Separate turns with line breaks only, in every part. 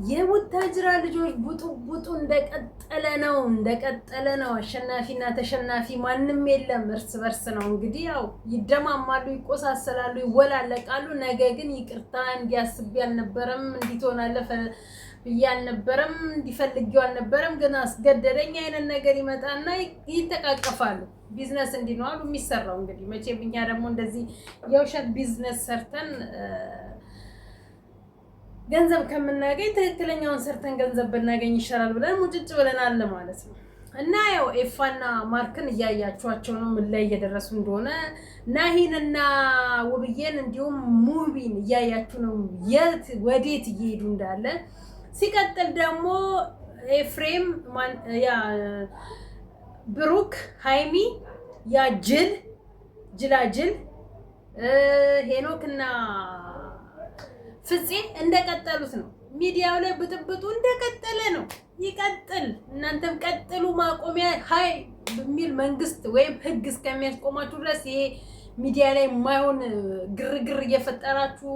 የቡታጅራ ልጆች ቡጡ እንደቀጠለ ነው። አሸናፊና ተሸናፊ ማንም የለም። እርስ በርስ ነው እንግዲህ ያው ይደማማሉ፣ ይቆሳሰላሉ፣ ይወላለቃሉ። ነገ ግን ይቅርታ እንዲያስብ ያልነበረም እንዲትሆናለ ያልነበረም እንዲፈልጊው አልነበረም ግን አስገደደኝ አይነት ነገር ይመጣና ይተቃቀፋሉ። ቢዝነስ እንዲህ ነው አሉ የሚሰራው። እንግዲህ መቼም እኛ ደግሞ እንደዚህ የውሸት ቢዝነስ ሰርተን ገንዘብ ከምናገኝ ትክክለኛውን ሰርተን ገንዘብ ብናገኝ ይሻላል ብለን ሙጭጭ ብለናል ማለት ነው። እና ያው ኤፋና ማርክን እያያችኋቸው ነው ምን ላይ እየደረሱ እንደሆነ። ናሂንና ውብዬን እንዲሁም ሙቢን እያያችሁ ነው ወዴት እየሄዱ እንዳለ። ሲቀጥል ደግሞ ኤፍሬም ያ ብሩክ ሃይሚ ያ ጅላጅል ሄኖክና ፍፄ እንደቀጠሉት ነው። ሚዲያው ላይ ብጥብጡ እንደቀጠለ ነው። ይቀጥል። እናንተም ቀጥሉ። ማቆሚያ ሀይ በሚል መንግስት ወይም ህግ እስከሚያስቆማችሁ ድረስ ይሄ ሚዲያ ላይ የማይሆን ግርግር እየፈጠራችሁ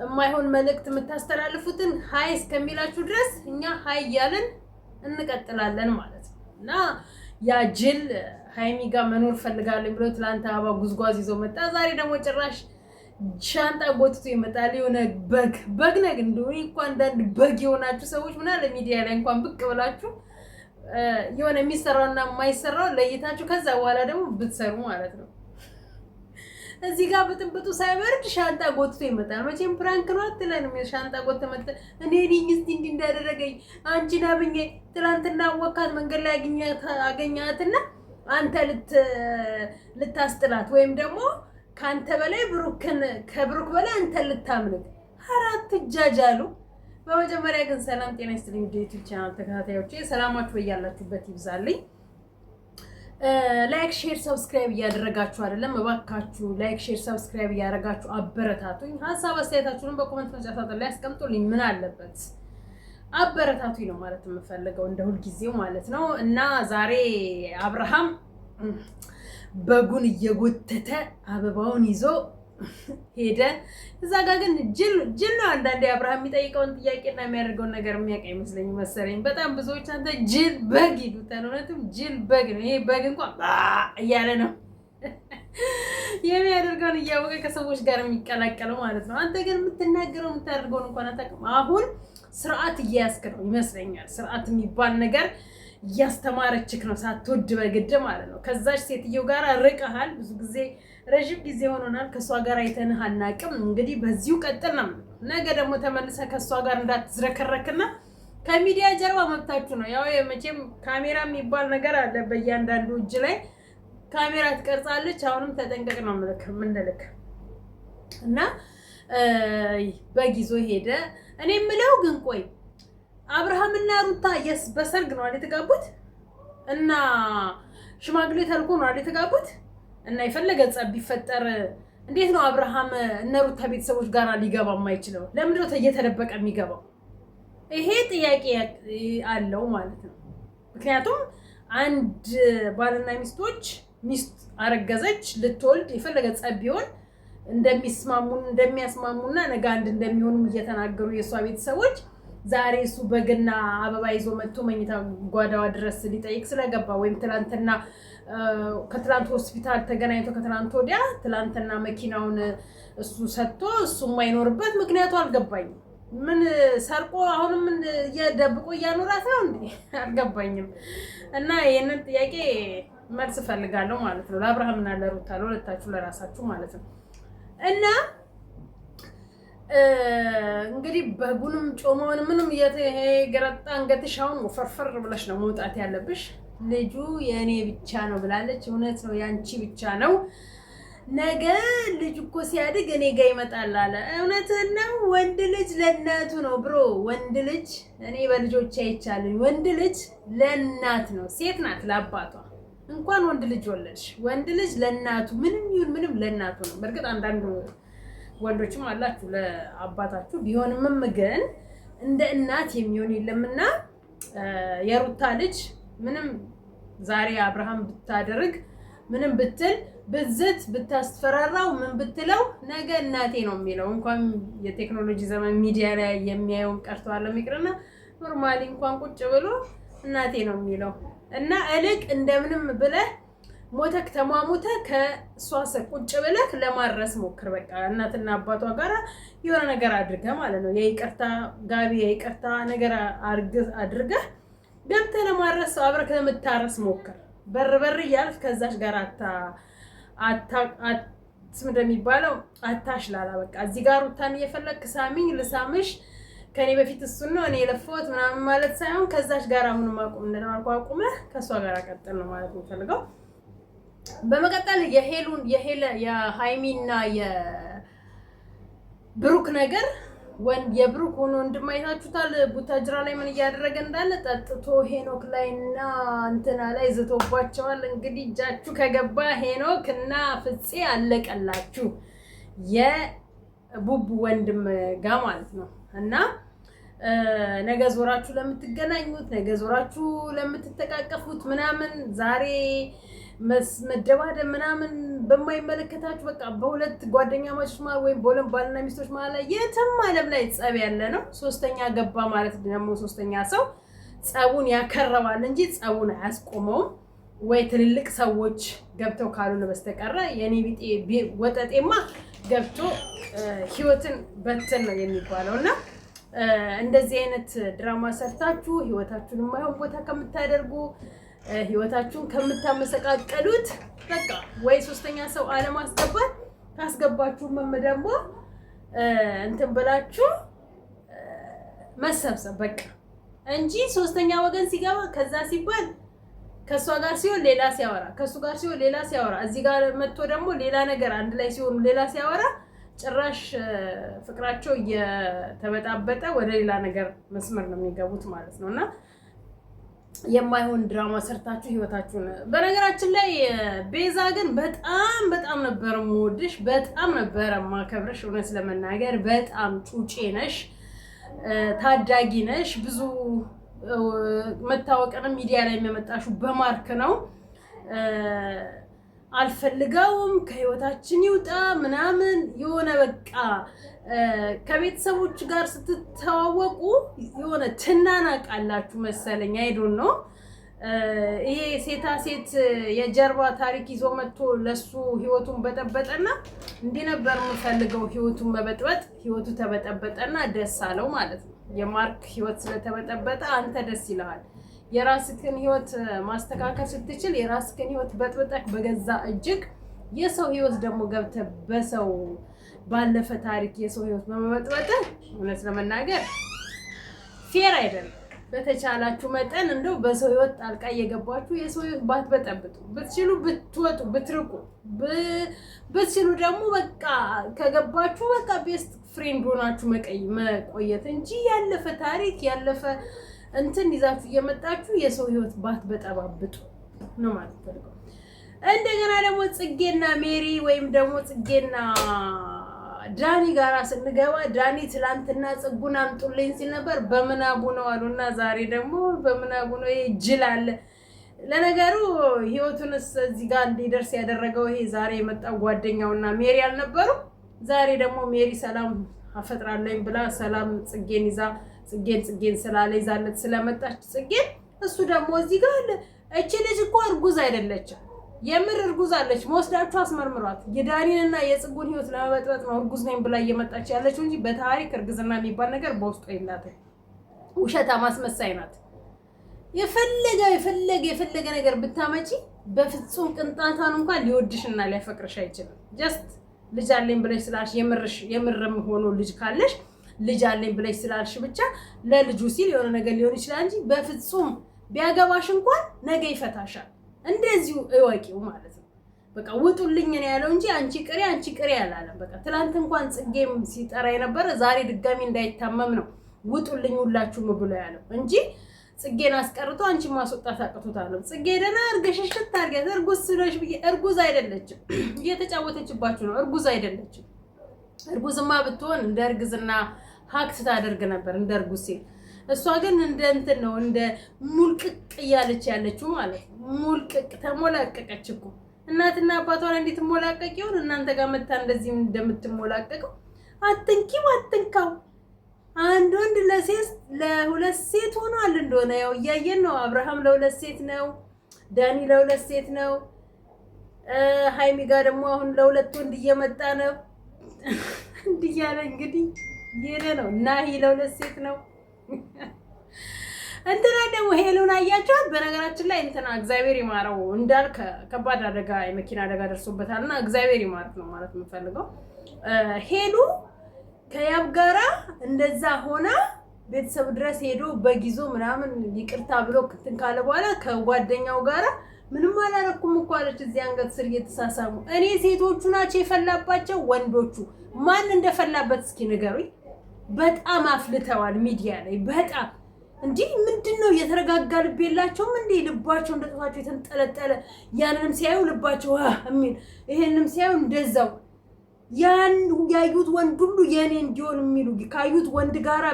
የማይሆን መልእክት የምታስተላልፉትን ሀይ እስከሚላችሁ ድረስ እኛ ሀይ እያለን እንቀጥላለን ማለት ነው። እና ያ ጅል ሃይሚ ጋር መኖር ፈልጋለሁ ብሎ ትላንት አበባ ጉዝጓዝ ይዞ መጣ። ዛሬ ደግሞ ጭራሽ ሻንጣ ጎትቶ ይመጣል። የሆነ በግ ነግ እንደሆነ እንኳን አንዳንድ በግ የሆናችሁ ሰዎች ምናለ ሚዲያ ላይ እንኳን ብቅ ብላችሁ የሆነ የሚሰራውና የማይሰራው ለይታችሁ ከዛ በኋላ ደግሞ ብትሰሩ ማለት ነው። እዚህ ጋር ብጥብጡ ሳይበርድ ሻንጣ ጎትቶ ይመጣል። መቼም ፕራንክ ነው አትለንም። ሻንጣ ጎትቶ መጣ። እኔ ነኝ እስቲ እንዲህ እንዳደረገኝ አንቺን አብኜ ትናንትና ወካት መንገድ ላይ አገኛትና አንተ ልታስጥላት ወይም ደግሞ ካንተ በላይ ከብሩክ በላይ አንተ ልታምልክ አራት እጃጃሉ። በመጀመሪያ ግን ሰላም ጤና ይስጥልኝ ዩቲዩብ ቻናል ተከታታዮቼ፣ ሰላማችሁ በያላችሁበት ይብዛልኝ። ላይክ ሼር ሰብስክራይብ እያደረጋችሁ አይደለም? እባካችሁ ላይክ ሼር ሰብስክራይብ እያደረጋችሁ አበረታቱኝ። ሀሳብ አስተያየታችሁንም በኮሜንት መስጫ ሳጥን ላይ አስቀምጡልኝ። ምን አለበት አበረታቱኝ ነው ማለት የምፈልገው እንደ ሁልጊዜው ማለት ነው። እና ዛሬ አብርሃም በጉን እየጎተተ አበባውን ይዞ ሄደ። እዛ ጋር ግን ጅል ነው። አንዳንዴ አብርሃም የሚጠይቀውን ጥያቄና የሚያደርገውን ነገር የሚያውቅ አይመስለኝም መሰለኝ። በጣም ብዙዎች አንተ ጅል በግ ይሉታል። እውነትም ጅል በግ ነው። ይሄ በግ እንኳን እያለ ነው የሚያደርገውን እያወቀ ከሰዎች ጋር የሚቀላቀለው ማለት ነው። አንተ ግን የምትናገረው የምታደርገውን እንኳን አታውቅም። አሁን ስርዓት እያያዝክ ነው ይመስለኛል። ስርዓት የሚባል ነገር እያስተማረችክ ነው ሳትወድ በግድ ማለት ነው። ከዛች ሴትየው ጋር ርቀሃል። ብዙ ጊዜ ረጅም ጊዜ ሆኖናል ከሷ ጋር አይተንህ አናውቅም። እንግዲህ በዚሁ ቀጥል ነው። ነገ ደግሞ ተመልሰህ ከሷ ጋር እንዳትዝረከረክና ከሚዲያ ጀርባ መብታችሁ ነው። ያው መቼም ካሜራ የሚባል ነገር አለ በእያንዳንዱ እጅ ላይ ካሜራ ትቀርጻለች። አሁንም ተጠንቀቅ ነው ምንልክ እና በጊዞ ሄደ። እኔ የምለው ግን ቆይ አብርሃም እና ሩታ በሰርግ ነው አይደል የተጋቡት? እና ሽማግሌ ተልኮ ነው አይደል የተጋቡት? እና የፈለገ ጸብ ቢፈጠር እንዴት ነው አብርሃም እና ሩታ ቤተሰቦች ጋር ሊገባ የማይችለው? ለምንድን ነው እየተደበቀ የሚገባው? ይሄ ጥያቄ አለው ማለት ነው። ምክንያቱም አንድ ባልና ሚስት አረገዘች ልትወልድ የፈለገ ጸብ ቢሆን እንደሚያስማሙና ነገ አንድ እንደሚሆኑም እየተናገሩ የእሷ ቤተሰቦች ዛሬ እሱ በግና አበባ ይዞ መጥቶ መኝታ ጓዳዋ ድረስ ሊጠይቅ ስለገባ ወይም ከትላንት ሆስፒታል ተገናኝቶ ከትላንት ወዲያ ትላንትና መኪናውን እሱ ሰጥቶ እሱ የማይኖርበት ምክንያቱ አልገባኝም። ምን ሰርቆ አሁንም እየደብቆ እያኖራት ነው እንዴ? አልገባኝም። እና ይሄንን ጥያቄ መልስ ፈልጋለሁ ማለት ነው ለአብርሃምና ለሩታ ለሁለታችሁ ለራሳችሁ ማለት ነው። እና እንግዲህ በጉንም ጮማውን ምንም ገረጣ አንገትሻውን ወፈርፈር ብለሽ ነው መውጣት ያለብሽ። ልጁ የኔ ብቻ ነው ብላለች። እውነት ነው ያንቺ ብቻ ነው። ነገ ልጅ እኮ ሲያድግ እኔ ጋር ይመጣል አለ። እውነትህን ነው። ወንድ ልጅ ለእናቱ ነው ብሮ። ወንድ ልጅ እኔ በልጆች አይቻልኝ። ወንድ ልጅ ለእናት ነው፣ ሴት ናት ለአባቷ። እንኳን ወንድ ልጅ ወለድሽ፣ ወንድ ልጅ ለእናቱ ምንም ይሁን ምንም ለእናቱ ነው። በእርግጥ አንዳንዱ ወንዶችም አላችሁ ለአባታችሁ ቢሆንም ግን እንደ እናት የሚሆን የለምና የሩታ ልጅ ምንም ዛሬ አብርሃም ብታደርግ ምንም ብትል ብዝት ብታስፈራራው ምን ብትለው ነገ እናቴ ነው የሚለው። እንኳን የቴክኖሎጂ ዘመን ሚዲያ ላይ የሚያየውን ቀርቷል የሚቅርና ኖርማሊ እንኳን ቁጭ ብሎ እናቴ ነው የሚለው። እና እልቅ እንደምንም ብለህ ሞተክ ተሟሙተህ ከእሷ ስር ቁጭ ብለህ ለማድረስ ሞክር። በቃ እናትና አባቷ ጋር የሆነ ነገር አድርገህ ማለት ነው የይቅርታ ጋቢ የይቅርታ ነገር አድርገህ ገብተህ ለማድረስ አብረህ ለምታረስ ሞክር። በር እያልክ ከዛች ጋር ስም እንደሚባለው አታሽላላ። በቃ እዚህ ጋር ሩታን እየፈለግክ ሳሚኝ ልሳምሽ ከኔ በፊት እሱን ነው እኔ የለፈሁት ምናምን ማለት ሳይሆን ከዛች ጋር አሁን ማቆም እንደማልኩ አቁመህ ከሷ ጋር ቀጥል ነው ማለት ነው ፈልገው። በመቀጠል የሃይሚና የብሩክ ነገር የብሩክ ሆኖ እንደማይታችሁታል ቡታጅራ ላይ ምን እያደረገ እንዳለ ጠጥቶ ሄኖክ ላይና እንትና ላይ ዝቶባቸዋል። እንግዲህ እጃችሁ ከገባ ሄኖክ እና ፍፄ አለቀላችሁ የቡቡ ወንድም ጋር ማለት ነው። እና ነገ ዞራችሁ ለምትገናኙት ነገ ዞራችሁ ለምትተቃቀፉት ምናምን ዛሬ መደባደብ ምናምን በማይመለከታችሁ በቃ በሁለት ጓደኛ ማቾች ማለት ወይም በሁለት ባልና ሚስቶች ማለት ላይ የትም ዓለም ላይ ጸብ ያለ ነው። ሶስተኛ ገባ ማለት ደግሞ ሶስተኛ ሰው ጸቡን ያከረባል እንጂ ጸቡን አያስቆመውም። ወይ ትልልቅ ሰዎች ገብተው ካልሆነ በስተቀር የኔ ቢጤ ወጠጤማ ገብቶ ህይወትን በትን ነው የሚባለው። እና እንደዚህ አይነት ድራማ ሰርታችሁ ህይወታችሁን የማይሆን ቦታ ከምታደርጉ ህይወታችሁን ከምታመሰቃቀሉት በቃ ወይ ሶስተኛ ሰው አለማስገባት ካስገባችሁ ደግሞ እንትን ብላችሁ መሰብሰብ በቃ እንጂ ሶስተኛ ወገን ሲገባ ከዛ ሲባል ከሷ ጋር ሲሆን ሌላ ሲያወራ ከሱ ጋር ሲሆን ሌላ ሲያወራ እዚህ ጋር መጥቶ ደግሞ ሌላ ነገር አንድ ላይ ሲሆኑ ሌላ ሲያወራ ጭራሽ ፍቅራቸው እየተበጣበጠ ወደ ሌላ ነገር መስመር ነው የሚገቡት ማለት ነውና የማይሆን ድራማ ሰርታችሁ ህይወታችሁን። በነገራችን ላይ ቤዛ ግን በጣም ነበር የምወድሽ፣ በጣም ነበር የማከብርሽ። እውነት ለመናገር በጣም ጩጬ ነሽ፣ ታዳጊ ነሽ። ብዙ መታወቅንም ሚዲያ ላይ የሚያመጣሽው በማርክ ነው። አልፈልገውም ከህይወታችን ይውጣ ምናምን የሆነ በቃ ከቤተሰቦች ጋር ስትተዋወቁ የሆነ ትናናቃላችሁ መሰለኝ። አይዶን ነው ይሄ ሴታ ሴት የጀርባ ታሪክ ይዞ መጥቶ ለሱ ህይወቱን በጠበጠና እንዲህ ነበር የምፈልገው ህይወቱን መበጥበጥ። ህይወቱ ተበጠበጠና ደስ አለው ማለት ነው። የማርክ ህይወት ስለተበጠበጠ አንተ ደስ ይልሃል። የራስህን ህይወት ማስተካከል ስትችል የራስህን ህይወት በጥብጠህ በገዛ እጅግ የሰው ህይወት ደግሞ ገብተህ በሰው ባለፈ ታሪክ የሰው ህይወት በመበጥበጥ እውነት ለመናገር ፌር አይደለም። በተቻላችሁ መጠን እንደው በሰው ህይወት ጣልቃ እየገባችሁ የሰው ህይወት ባትበጠብጡ፣ ብትችሉ ብትወጡ፣ ብትርቁ፣ ብትችሉ ደግሞ በቃ ከገባችሁ በቃ ቤስት ፍሬንድ ሆናችሁ መቆየት እንጂ ያለፈ ታሪክ ያለፈ እንትን ይዛችሁ እየመጣችሁ የሰው ህይወት ባትበጠባብጡ ነው ማለት ነው። እንደገና ደግሞ ጽጌና ሜሪ ወይም ደግሞ ጽጌና ዳኒ ጋራ ስንገባ ዳኒ ትላንትና ጽጉን አምጡልኝ ሲል ነበር። በምናቡ ነው አሉና ዛሬ ደግሞ በምናቡ ነው። ይሄ ጅል አለ። ለነገሩ ህይወቱንስ እዚህ ጋር እንዲደርስ ያደረገው ይሄ ዛሬ የመጣው ጓደኛውና ሜሪ አልነበሩ። ዛሬ ደግሞ ሜሪ ሰላም አፈጥራለኝ ብላ ሰላም ጽጌን ይዛ ጽጌን ስላለ ይዛለት ስለመጣች ጽጌን እሱ ደግሞ እዚህ ጋር እቺ ልጅ እኮ እርጉዝ አይደለችም። የምር እርጉዝ አለች። መወስዳችሁ አስመርምሯት። የዳኒንና የጽጉን ህይወት ለመበጥበጥ ነው እርጉዝ ነኝ ብላ እየመጣች ያለችው እንጂ በታሪክ እርግዝና የሚባል ነገር በውስጡ የላትም። ውሸታ ማስመሳይ ናት። የፈለገ ነገር ብታመጪ በፍጹም ቅንጣታን እንኳን ሊወድሽና ሊያፈቅርሽ አይችልም። ጀስት ልጅ አለኝ ብለሽ ስላልሽ የምርም ሆኖ ልጅ ካለሽ ልጅ አለኝ ብለሽ ስላልሽ ብቻ ለልጁ ሲል የሆነ ነገር ሊሆን ይችላል እንጂ በፍጹም ቢያገባሽ እንኳን ነገ ይፈታሻል። እንደዚሁ እወቂው ማለት ነው። በቃ ውጡልኝ ነው ያለው እንጂ አንቺ ቅሪ አላለም። በቃ ትላንት እንኳን ጽጌም ሲጠራ የነበረ ዛሬ ድጋሚ እንዳይታመም ነው ውጡልኝ ሁላችሁም ብሎ ያለው እንጂ ጽጌን አስቀርቶ አንቺ ማስወጣት አቅቶታል። ጽጌ ደና አርገሽሽት ታርገት እርጉዝ ስለሽ እርጉዝ አይደለችም። እየተጫወተችባችሁ ነው። እርጉዝ አይደለችም። እርጉዝማ ብትሆን እንደ እርግዝና ሀክት ታደርግ ነበር እንደ እርጉዝ ሴት። እሷ ግን እንደ እንትን ነው እንደ ሙልቅቅ እያለች ያለችው ማለት ነው። ሙልቅቅ ተሞላቀቀች እኮ እናትና አባቷን እንዴት ሞላቀቅ ይሁን እናንተ ጋር መታ እንደዚህ እንደምትሞላቀቀው አትንኪው አትንካው። አንድ ወንድ ለሁለት ሴት ሆኗል እንደሆነ ያው እያየን ነው። አብርሃም ለሁለት ሴት ነው፣ ዳኒ ለሁለት ሴት ነው፣ ሃይሚ ጋር ደግሞ አሁን ለሁለት ወንድ እየመጣ ነው። እንዲያለ እንግዲህ ይሄ ነው። ናሂ ለሁለት ሴት ነው። እንትና ደግሞ ሄሉን አያቸዋት። በነገራችን ላይ እንትና እግዚአብሔር ይማረው እንዳልክ ከባድ አደጋ የመኪና አደጋ ደርሶበታልና እግዚአብሔር ይማረው ነው ማለት የምፈልገው። ሄሉ ከያብ ጋራ እንደዛ ሆና ቤተሰብ ድረስ ሄዶ በጊዞ ምናምን ይቅርታ ብሎ እንትን ካለ በኋላ ከጓደኛው ጋራ ምንም አላረኩም እኮ አለች። እዚህ አንገት ስር እየተሳሳሙ እኔ ሴቶቹ ናቸው የፈላባቸው ወንዶቹ ማን እንደፈላበት እስኪ ንገሩኝ። በጣም አፍልተዋል ሚዲያ ላይ በጣም እንዴ ምንድነው የተረጋጋ ልብ የላቸውም እንዴ? ልባቸው እንደጣፋቸው የተንጠለጠለ ያንንም ሲያዩ ልባቸው አሚን ይሄንንም ሲያዩ እንደዛው ያን ያዩት ወንድ ሁሉ የኔ እንዲሆን የሚሉ ካዩት ወንድ ጋራ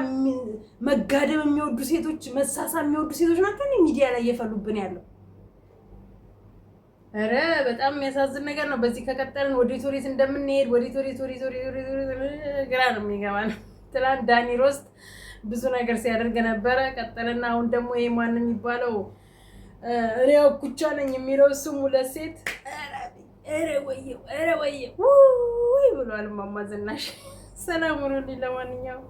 መጋደም የሚወዱ ሴቶች መሳሳ የሚወዱ ሴቶች ናቸው ሚዲያ ላይ እየፈሉብን ያለው። አረ በጣም የሚያሳዝን ነገር ነው። በዚህ ከቀጠልን ወዴት እንደምንሄድ ወዴት ግራ ነው የሚገባን። ትላንት ዳኒ ሮስት ብዙ ነገር ሲያደርግ ነበረ። ቀጠልና አሁን ደግሞ ይሄ ማን የሚባለው እኔው ኩቻ ነኝ የሚለው እሱም ሁለት ሴት ኧረ ወየው ወይ ብሏል። ማማ ዝናሽ ሰላም ሁኑልኝ። ለማንኛውም